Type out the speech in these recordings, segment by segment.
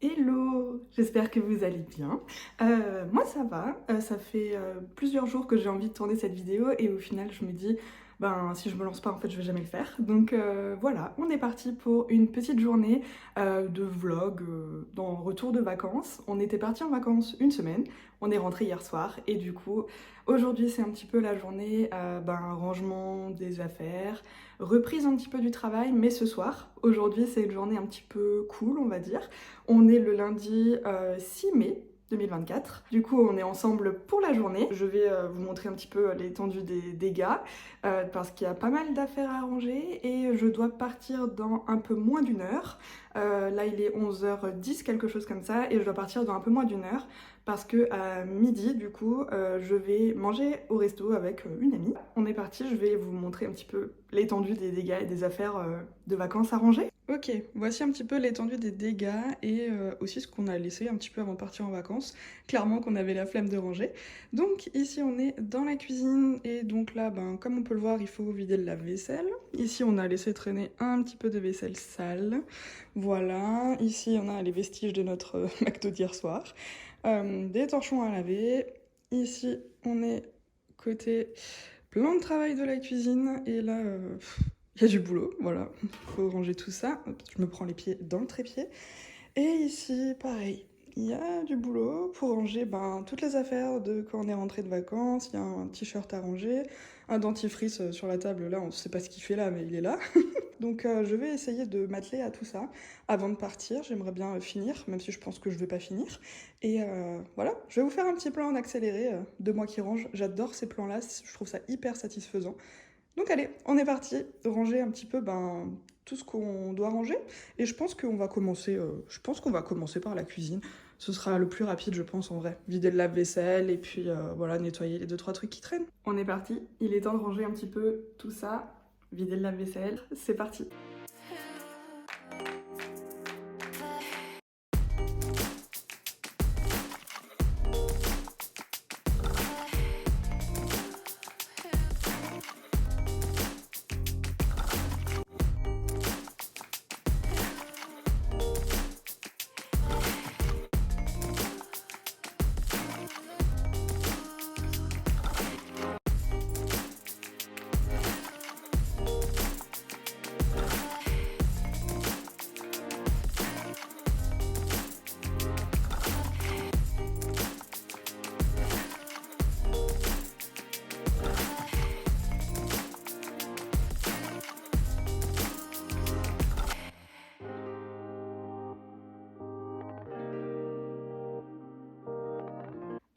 Hello, j'espère que vous allez bien. Moi ça va, ça fait plusieurs jours que j'ai envie de tourner cette vidéo et au final je me dis, ben si je me lance pas en fait je vais jamais le faire. Donc voilà, on est parti pour une petite journée de vlog dans retour de vacances. On était parti en vacances une semaine, on est rentré hier soir et du coup aujourd'hui c'est un petit peu la journée rangement des affaires, reprise un petit peu du travail, mais ce soir, aujourd'hui c'est une journée un petit peu cool on va dire. On est le lundi 6 mai 2024. Du coup, on est ensemble pour la journée. Je vais vous montrer un petit peu l'étendue des dégâts parce qu'il y a pas mal d'affaires à ranger et je dois partir dans un peu moins d'une heure. Là, il est 11h10, quelque chose comme ça, et je dois partir dans un peu moins d'une heure parce que à midi, du coup, je vais manger au resto avec une amie. On est parti, je vais vous montrer un petit peu l'étendue des dégâts et des affaires de vacances à ranger. Ok, voici un petit peu l'étendue des dégâts et aussi ce qu'on a laissé un petit peu avant de partir en vacances. Clairement qu'on avait la flemme de ranger. Donc ici on est dans la cuisine et donc là, comme on peut le voir, il faut vider le lave-vaisselle. Ici on a laissé traîner un petit peu de vaisselle sale. Voilà, ici on a les vestiges de notre McDo d'hier soir. Des torchons à laver. Ici on est côté plan de travail de la cuisine et là... il y a du boulot, voilà, faut ranger tout ça. Hop, je me prends les pieds dans le trépied. Et ici, pareil, il y a du boulot pour ranger toutes les affaires de quand on est rentré de vacances. Il y a un t-shirt à ranger, un dentifrice sur la table, là, on ne sait pas ce qu'il fait là, mais il est là. Donc je vais essayer de m'atteler à tout ça avant de partir. J'aimerais bien finir, même si je pense que je vais pas finir. Et voilà, je vais vous faire un petit plan en accéléré de moi qui range. J'adore ces plans-là, je trouve ça hyper satisfaisant. Donc allez, on est parti, ranger un petit peu tout ce qu'on doit ranger. Et je pense qu'on va commencer par la cuisine. Ce sera le plus rapide, je pense, en vrai. Vider le lave-vaisselle et puis voilà, nettoyer les 2-3 trucs qui traînent. On est parti, il est temps de ranger un petit peu tout ça. Vider le lave-vaisselle, c'est parti.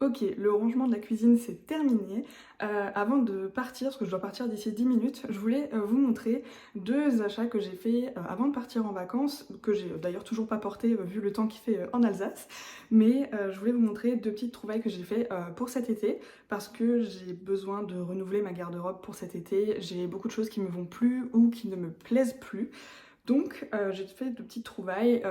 Ok, le rangement de la cuisine c'est terminé. Avant de partir, parce que je dois partir d'ici 10 minutes, je voulais vous montrer deux achats que j'ai fait avant de partir en vacances, que j'ai d'ailleurs toujours pas porté vu le temps qu'il fait en Alsace. Mais je voulais vous montrer deux petites trouvailles que j'ai fait pour cet été, parce que j'ai besoin de renouveler ma garde-robe pour cet été. J'ai beaucoup de choses qui me vont plus ou qui ne me plaisent plus. Donc j'ai fait de petites trouvailles.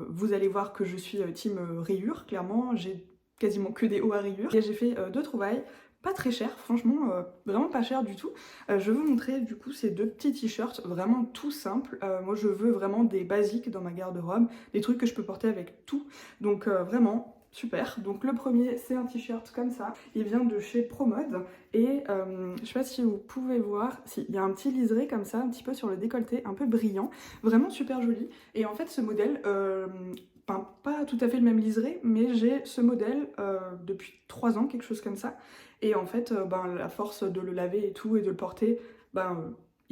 Vous allez voir que je suis team rayures, clairement. J'ai quasiment que des hauts à rayures. Et j'ai fait deux trouvailles, pas très chères, franchement, vraiment pas chères du tout. Je vais vous montrer du coup ces deux petits t-shirts, vraiment tout simples. Moi je veux vraiment des basiques dans ma garde-robe, des trucs que je peux porter avec tout. Donc vraiment... super, donc le premier c'est un t-shirt comme ça, il vient de chez Promode et je sais pas si vous pouvez voir, si, il y a un petit liseré comme ça, un petit peu sur le décolleté, un peu brillant, vraiment super joli. Et en fait ce modèle, pas tout à fait le même liseré, mais j'ai ce modèle depuis 3 ans, quelque chose comme ça. Et en fait, la force de le laver et tout et de le porter,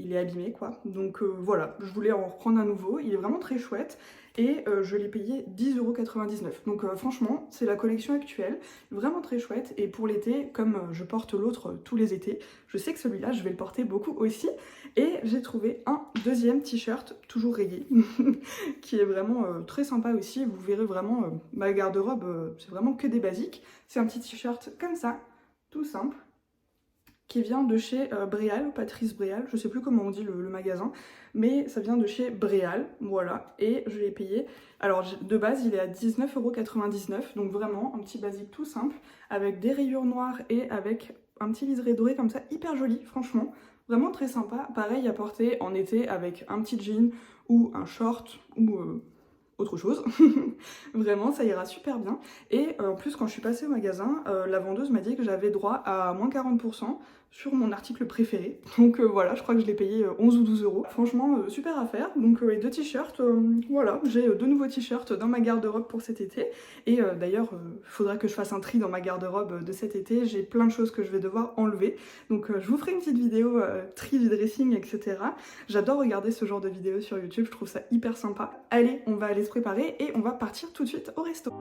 il est abîmé quoi. Donc voilà, je voulais en reprendre un nouveau, il est vraiment très chouette. Et je l'ai payé 10,99 €. Donc franchement, c'est la collection actuelle, vraiment très chouette. Et pour l'été, comme je porte l'autre tous les étés, je sais que celui-là, je vais le porter beaucoup aussi. Et j'ai trouvé un deuxième t-shirt, toujours rayé, qui est vraiment très sympa aussi. Vous verrez vraiment, ma garde-robe, c'est vraiment que des basiques. C'est un petit t-shirt comme ça, tout simple, qui vient de chez Bréal, Patrice Bréal, je sais plus comment on dit le magasin, mais ça vient de chez Bréal, voilà, et je l'ai payé. Alors de base il est à 19,99 €, donc vraiment un petit basique tout simple, avec des rayures noires et avec un petit liseré doré comme ça, hyper joli, franchement, vraiment très sympa. Pareil à porter en été avec un petit jean ou un short ou autre chose. Vraiment, ça ira super bien. Et en plus, quand je suis passée au magasin, la vendeuse m'a dit que j'avais droit à moins 40% sur mon article préféré. Donc voilà, je crois que je l'ai payé 11 ou 12 euros. Franchement, super affaire. Donc les deux t-shirts, voilà, j'ai deux nouveaux t-shirts dans ma garde-robe pour cet été. Et d'ailleurs, il faudra que je fasse un tri dans ma garde-robe de cet été. J'ai plein de choses que je vais devoir enlever. Donc je vous ferai une petite vidéo tri du dressing, etc. J'adore regarder ce genre de vidéos sur YouTube, je trouve ça hyper sympa. Allez, on va aller se préparer et on va partir tout de suite au resto.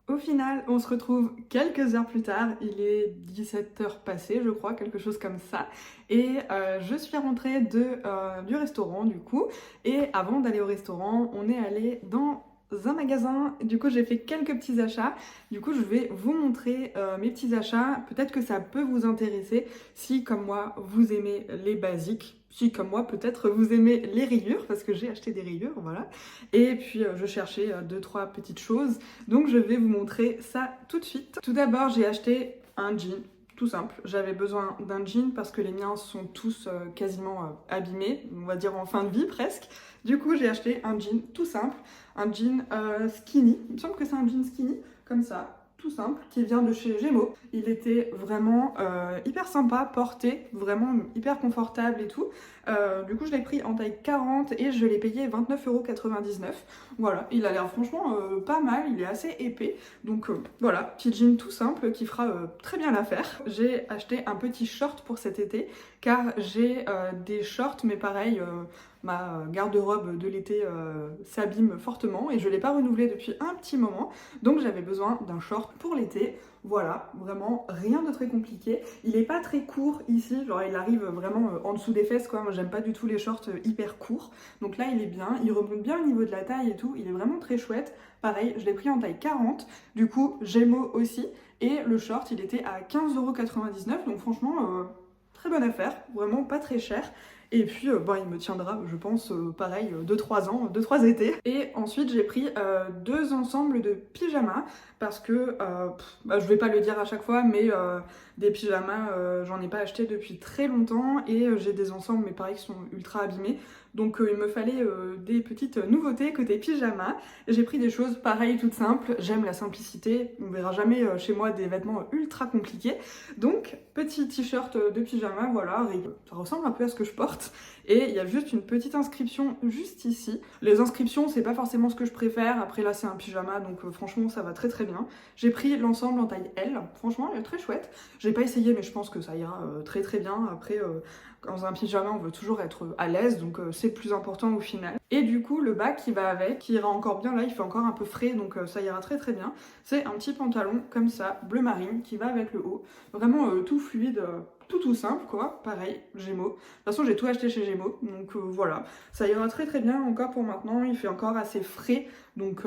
Au final, on se retrouve quelques heures plus tard, il est 17h passées je crois, quelque chose comme ça, et je suis rentrée du restaurant du coup, et avant d'aller au restaurant, on est allé dans un magasin, du coup j'ai fait quelques petits achats, du coup je vais vous montrer mes petits achats, peut-être que ça peut vous intéresser si comme moi vous aimez les basiques, si comme moi peut-être vous aimez les rayures, parce que j'ai acheté des rayures, voilà, et puis je cherchais 2-3 petites choses, donc je vais vous montrer ça tout de suite. Tout d'abord j'ai acheté un jean, tout simple, j'avais besoin d'un jean parce que les miens sont tous quasiment abîmés, on va dire en fin de vie presque. Du coup j'ai acheté un jean tout simple, un jean skinny, il me semble que c'est un jean skinny, comme ça, tout simple, qui vient de chez Gémeaux. Il était vraiment hyper sympa, porté, vraiment hyper confortable et tout. Du coup je l'ai pris en taille 40 et je l'ai payé 29,99 €. Voilà, il a l'air franchement pas mal, il est assez épais. Donc voilà, petit jean tout simple qui fera très bien l'affaire. J'ai acheté un petit short pour cet été car j'ai des shorts mais pareil, ma garde-robe de l'été s'abîme fortement et je ne l'ai pas renouvelée depuis un petit moment. Donc j'avais besoin d'un short pour l'été. Voilà, vraiment rien de très compliqué. Il est pas très court ici, genre il arrive vraiment en dessous des fesses quoi. Moi j'aime pas du tout les shorts hyper courts. Donc là il est bien, il remonte bien au niveau de la taille et tout. Il est vraiment très chouette. Pareil, je l'ai pris en taille 40. Du coup, Gémeaux aussi. Et le short il était à 15,99 €. Donc franchement, très bonne affaire. Vraiment pas très cher. Et puis bon, il me tiendra, je pense, pareil, 2-3 ans, 2-3 étés. Et ensuite, j'ai pris deux ensembles de pyjamas parce que, je vais pas le dire à chaque fois, mais des pyjamas, j'en ai pas acheté depuis très longtemps et j'ai des ensembles, mais pareil, qui sont ultra abîmés. Donc il me fallait des petites nouveautés côté pyjama. J'ai pris des choses pareilles, toutes simples. J'aime la simplicité. On verra jamais chez moi des vêtements ultra compliqués. Donc petit t-shirt de pyjama, voilà. Ça ressemble un peu à ce que je porte. Et il y a juste une petite inscription juste ici. Les inscriptions, c'est pas forcément ce que je préfère. Après là, c'est un pyjama, donc franchement, ça va très très bien. J'ai pris l'ensemble en taille L. Franchement, il est très chouette. J'ai pas essayé, mais je pense que ça ira très très bien. Après, dans un pyjama, on veut toujours être à l'aise, donc c'est plus important au final. Et du coup, le bas qui va avec, qui ira encore bien, là il fait encore un peu frais, donc ça ira très très bien. C'est un petit pantalon comme ça, bleu marine, qui va avec le haut. Vraiment tout fluide, tout simple quoi, pareil, Gémeaux. De toute façon, j'ai tout acheté chez Gémeaux, donc voilà. Ça ira très très bien encore pour maintenant, il fait encore assez frais, donc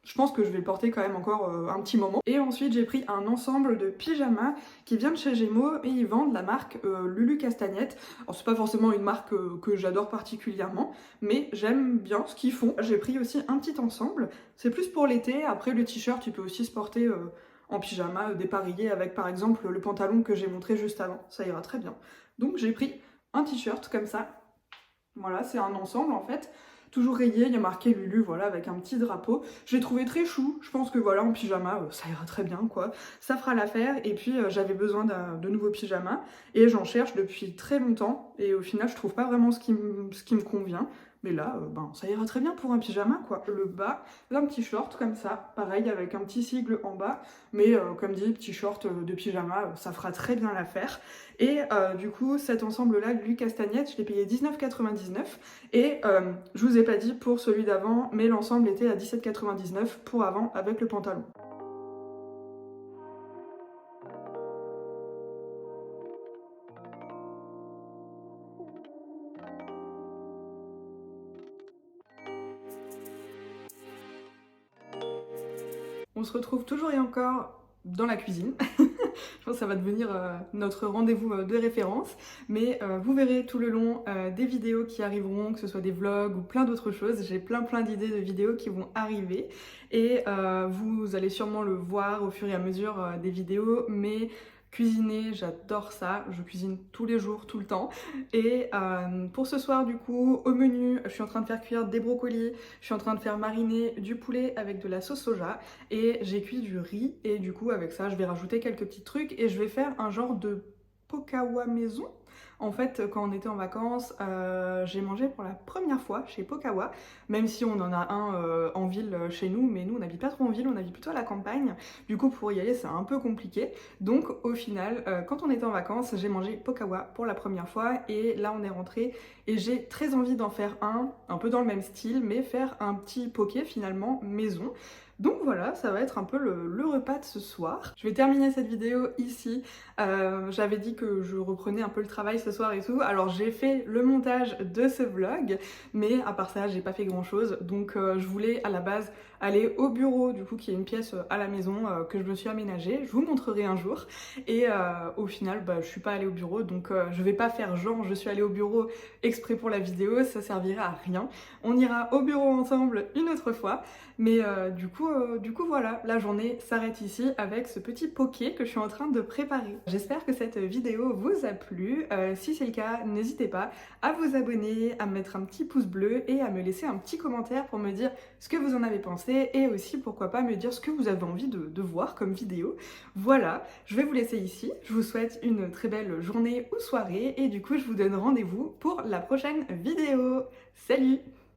je pense que je vais le porter quand même encore un petit moment. Et ensuite, j'ai pris un ensemble de pyjamas qui vient de chez Gémeaux et ils vendent la marque Lulu Castagnette. Alors, c'est pas forcément une marque que j'adore particulièrement, mais j'aime bien ce qu'ils font. J'ai pris aussi un petit ensemble. C'est plus pour l'été. Après, le t-shirt, tu peux aussi se porter en pyjama dépareillé avec par exemple le pantalon que j'ai montré juste avant. Ça ira très bien. Donc, j'ai pris un t-shirt comme ça. Voilà, c'est un ensemble en fait. Toujours rayé, il y a marqué Lulu, voilà, avec un petit drapeau. Je l'ai trouvé très chou, je pense que voilà, en pyjama, ça ira très bien, quoi. Ça fera l'affaire, et puis j'avais besoin de nouveaux pyjamas, et j'en cherche depuis très longtemps, et au final, je trouve pas vraiment ce qui me convient. Mais là, ben, ça ira très bien pour un pyjama, quoi. Le bas, un petit short comme ça, pareil, avec un petit sigle en bas, mais comme dit, petit short de pyjama, ça fera très bien l'affaire. Et du coup, cet ensemble-là, Lulu Castagnette, je l'ai payé 19,99 €. Et je vous ai pas dit pour celui d'avant, mais l'ensemble était à 17,99 € pour avant avec le pantalon. On se retrouve toujours et encore dans la cuisine. Je pense que ça va devenir notre rendez-vous de référence. Mais vous verrez tout le long des vidéos qui arriveront, que ce soit des vlogs ou plein d'autres choses. J'ai plein d'idées de vidéos qui vont arriver. Et vous allez sûrement le voir au fur et à mesure des vidéos. Mais cuisiner, j'adore ça, je cuisine tous les jours, tout le temps. Et pour ce soir du coup, au menu, je suis en train de faire cuire des brocolis, je suis en train de faire mariner du poulet avec de la sauce soja et j'ai cuit du riz et du coup avec ça je vais rajouter quelques petits trucs et je vais faire un genre de Pokawa maison. En fait, quand on était en vacances, j'ai mangé pour la première fois chez Pokawa, même si on en a un en ville chez nous, mais nous on n'habite pas trop en ville, on habite plutôt à la campagne. Du coup, pour y aller, c'est un peu compliqué. Donc, au final, quand on était en vacances, j'ai mangé Pokawa pour la première fois et là on est rentré et j'ai très envie d'en faire un peu dans le même style, mais faire un petit poké finalement maison. Donc voilà, ça va être un peu le repas de ce soir. Je vais terminer cette vidéo ici. J'avais dit que je reprenais un peu le travail ce soir et tout. Alors j'ai fait le montage de ce vlog, mais à part ça, j'ai pas fait grand chose. Donc je voulais à la base aller au bureau, du coup, qui est une pièce à la maison que je me suis aménagée. Je vous montrerai un jour. Et au final, bah, je suis pas allée au bureau, donc je vais pas faire genre je suis allée au bureau exprès pour la vidéo, ça servirait à rien. On ira au bureau ensemble une autre fois. Mais du coup voilà, la journée s'arrête ici avec ce petit poké que je suis en train de préparer. J'espère que cette vidéo vous a plu. Si c'est le cas, n'hésitez pas à vous abonner, à me mettre un petit pouce bleu et à me laisser un petit commentaire pour me dire ce que vous en avez pensé et aussi pourquoi pas me dire ce que vous avez envie de voir comme vidéo. Voilà, je vais vous laisser ici. Je vous souhaite une très belle journée ou soirée et du coup je vous donne rendez-vous pour la prochaine vidéo. Salut!